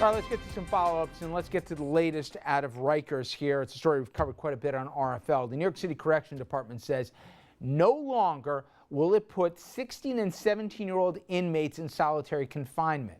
All right, let's get to some follow-ups, and let's get to the latest out of Rikers here. It's a story we've covered quite a bit on RFL. The New York City Correction Department says no longer will it put 16 and 17-year-old inmates in solitary confinement.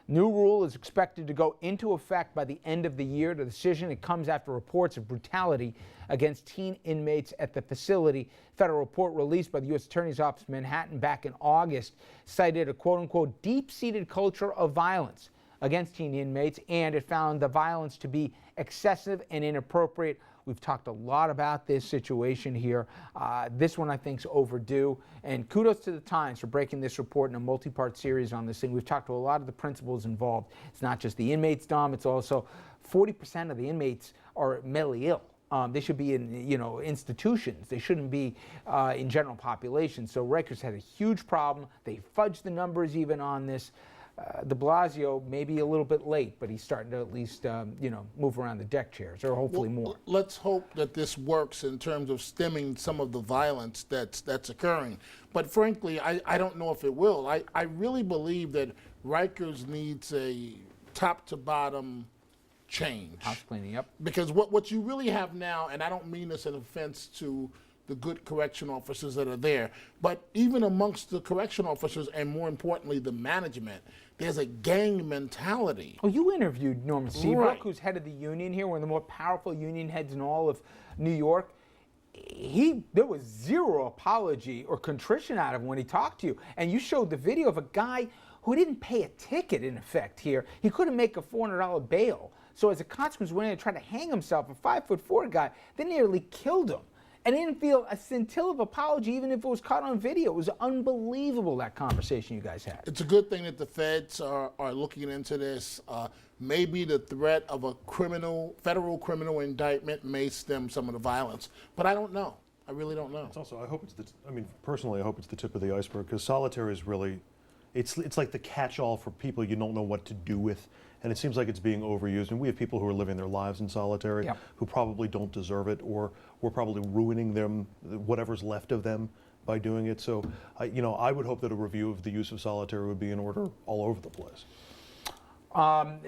New rule is expected to go into effect by the end of the year. The decision, it comes after reports of brutality against teen inmates at the facility. Federal report released by the U.S. Attorney's Office in Manhattan back in August cited a quote-unquote deep-seated culture of violence against teen inmates, and it found the violence to be excessive and inappropriate. We've talked a lot about this situation here. This one I think is overdue, and kudos to the Times for breaking this report in a multi-part series on this thing. We've talked to a lot of the principals involved. It's not just the inmates, Dom, it's also 40% of the inmates are mentally ill. They should be in, institutions. They shouldn't be in general population. So Rikers had a huge problem. They fudged the numbers even on this. De Blasio may be a little bit late, but he's starting to at least, move around the deck chairs, or hopefully more. Let's hope that this works in terms of stemming some of the violence that's occurring. But frankly, I don't know if it will. I really believe that Rikers needs a top-to-bottom change. House cleaning up. Because what you really have now, and I don't mean this in offense to the good correction officers that are there, but even amongst the correction officers, and more importantly, the management, there's a gang mentality. Oh, you interviewed Norman Seabrook, Right. who's head of the union here, one of the more powerful union heads in all of New York. There was zero apology or contrition out of him when he talked to you. And you showed the video of a guy who didn't pay a ticket, in effect, here. He couldn't make a $400 bail. So as a consequence, when he tried to hang himself, a 5'4" guy, they nearly killed him. And he didn't feel a scintilla of apology, even if it was caught on video. It was unbelievable, that conversation you guys had. It's a good thing that the feds are looking into this. Maybe the threat of a federal criminal indictment may stem some of the violence, but I don't know. I really don't know. It's also, personally, I hope it's the tip of the iceberg, because solitary is really, it's like the catch-all for people you don't know what to do with. And it seems like it's being overused. And we have people who are living their lives in solitary, Yep, who probably don't deserve it, or we're probably ruining them, whatever's left of them, by doing it. So, I would hope that a review of the use of solitary would be in order all over the place.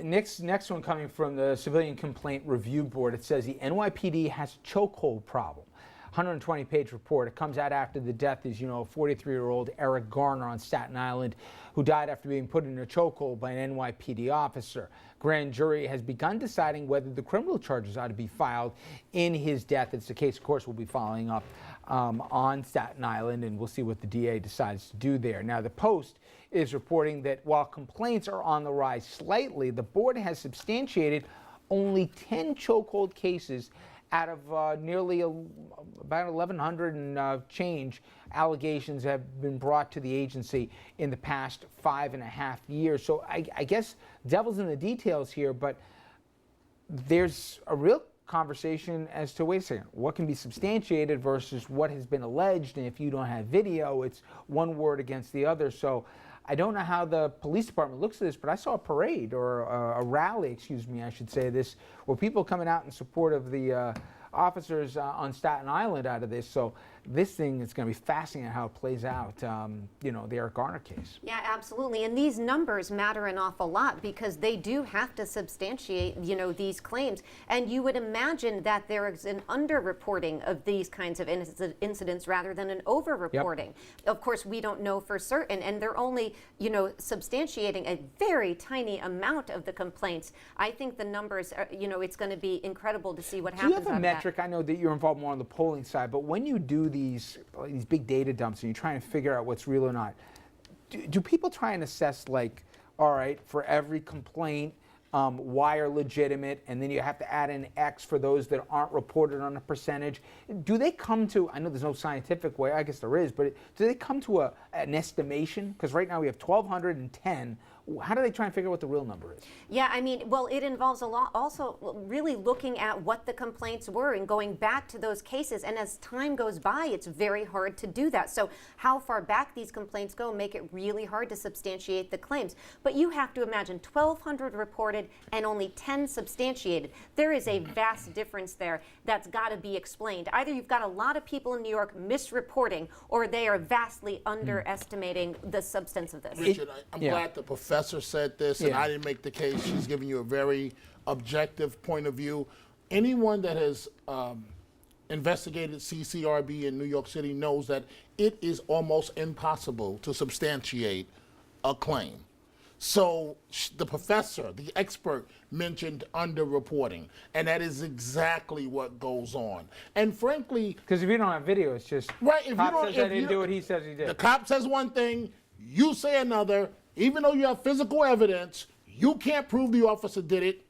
Next one coming from the Civilian Complaint Review Board. It says the NYPD has a chokehold problem. 120-page report. It comes out after the death is, 43-year-old Eric Garner on Staten Island, who died after being put in a chokehold by an NYPD officer. Grand jury has begun deciding whether the criminal charges ought to be filed in his death. It's the case, of course, we'll be following up on Staten Island, and we'll see what the DA decides to do there. Now, the Post is reporting that while complaints are on the rise slightly, the board has substantiated only 10 chokehold cases out of nearly about 1,100 and change allegations have been brought to the agency in the past 5.5 years. So I guess devil's in the details here, but there's a real conversation as to, wait a second, what can be substantiated versus what has been alleged, and if you don't have video, it's one word against the other. So I don't know how the police department looks at this, but I saw a parade, or a rally, I should say this, where people coming out in support of the officers on Staten Island out of this. So this thing is going to be fascinating how it plays out, the Eric Garner case. Yeah, absolutely. And these numbers matter an awful lot, because they do have to substantiate, these claims. And you would imagine that there is an underreporting of these kinds of incidents rather than an overreporting. Yep. Of course, we don't know for certain, and they're only, substantiating a very tiny amount of the complaints. I think the numbers are, it's going to be incredible to see what happens. Do you have a metric? I know that you're involved more on the polling side, but when you do these big data dumps and you're trying to figure out what's real or not, do people try and assess, like, all right, for every complaint, why are legitimate, and then you have to add an X for those that aren't reported on a percentage? Do they come to, I know there's no scientific way, I guess there is, but do they come to an estimation? Because right now we have 1,210. How do they try and figure out what the real number is? Yeah, well, it involves a lot, also really looking at what the complaints were and going back to those cases. And as time goes by, it's very hard to do that. So how far back these complaints go make it really hard to substantiate the claims. But you have to imagine 1,200 reported and only 10 substantiated. There is a vast difference there that's got to be explained. Either you've got a lot of people in New York misreporting, or they are vastly underestimating the substance of this. Richard, I'm glad the professor professor said this, and Yeah. I didn't make the case. She's giving you a very objective point of view. Anyone that has investigated CCRB in New York City knows that it is almost impossible to substantiate a claim. So the professor, the expert, mentioned underreporting, and that is exactly what goes on. And frankly, Because if you don't have video, it's just right, if cop you don't, says I if didn't you do don't- it, he says he did. the cop says one thing, you say another. Even though you have physical evidence, you can't prove the officer did it.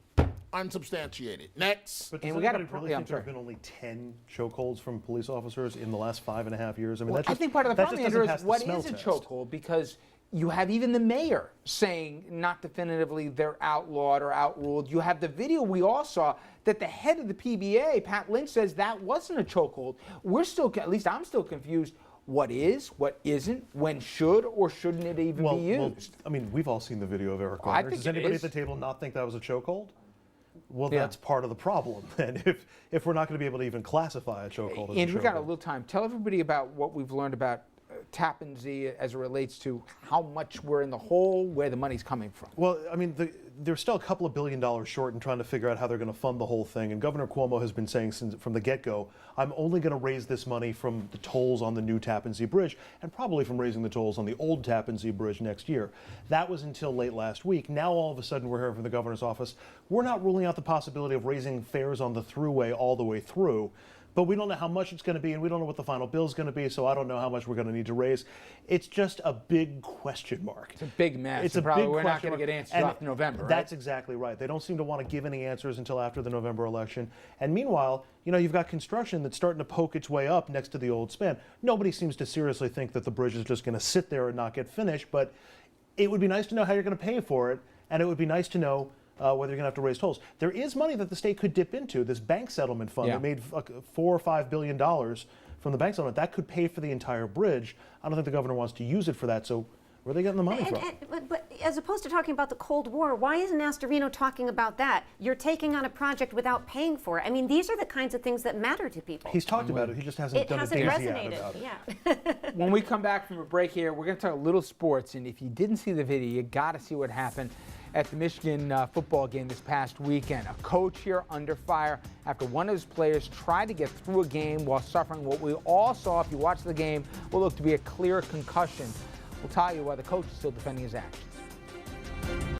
Unsubstantiated. Next. But does And we gotta anybody really yeah, I'm think there have sorry. been only 10 chokeholds from police officers in the last 5.5 years? I mean, Well, that just, I think part of the that problem, just Andrew, doesn't is pass the what smell is a test. chokehold? Because you have even the mayor saying not definitively they're outlawed or outruled. You have the video we all saw that the head of the PBA, Pat Lynch, says that wasn't a chokehold. We're still, at least I'm still confused. What is, what isn't, when should or shouldn't it even be used? I mean, we've all seen the video of Eric I Garner. think Does it anybody is. at the table not think that was a chokehold? Well, Yeah. that's part of the problem. And if we're not going to be able to even classify a chokehold as Andrew, a we got a chokehold. little time. Tell everybody about what we've learned about Tappan as it relates to how much we're in the hole, where the money's coming from. Well, I mean, they're still a couple of $2 billion short in trying to figure out how they're going to fund the whole thing. And Governor Cuomo has been saying from the get-go, I'm only going to raise this money from the tolls on the new Tappan Zee Bridge and probably from raising the tolls on the old Tappan Zee Bridge next year. That was until late last week. Now, all of a sudden, we're hearing from the governor's office, we're not ruling out the possibility of raising fares on the thruway all the way through. But we don't know how much it's going to be, and we don't know what the final bill is going to be, so I don't know how much we're going to need to raise. It's just a big question mark. It's a big mess. It's and a probably big we're not question going to mark. get answers And off November, right? That's exactly right. They don't seem to want to give any answers until after the November election. And meanwhile, you've got construction that's starting to poke its way up next to the old span. Nobody seems to seriously think that the bridge is just going to sit there and not get finished, but it would be nice to know how you're going to pay for it, and it would be nice to know whether you're going to have to raise tolls. There is money that the state could dip into, this bank settlement fund. Yeah. They made $4 or $5 billion from the bank settlement. That could pay for the entire bridge. I don't think the governor wants to use it for that, so where are they getting the money from? But as opposed to talking about the Cold War, why isn't Astorino talking about that? You're taking on a project without paying for it. I mean, these are the kinds of things that matter to people. He's talked about it. He just hasn't It done hasn't a daisy ad resonated. about it. Yeah. When we come back from a break here, we're going to talk a little sports. And if you didn't see the video, you got to see what happened at the Michigan football game this past weekend. A coach here under fire after one of his players tried to get through a game while suffering what we all saw, if you watch the game, will look to be a clear concussion. We'll tell you why the coach is still defending his actions.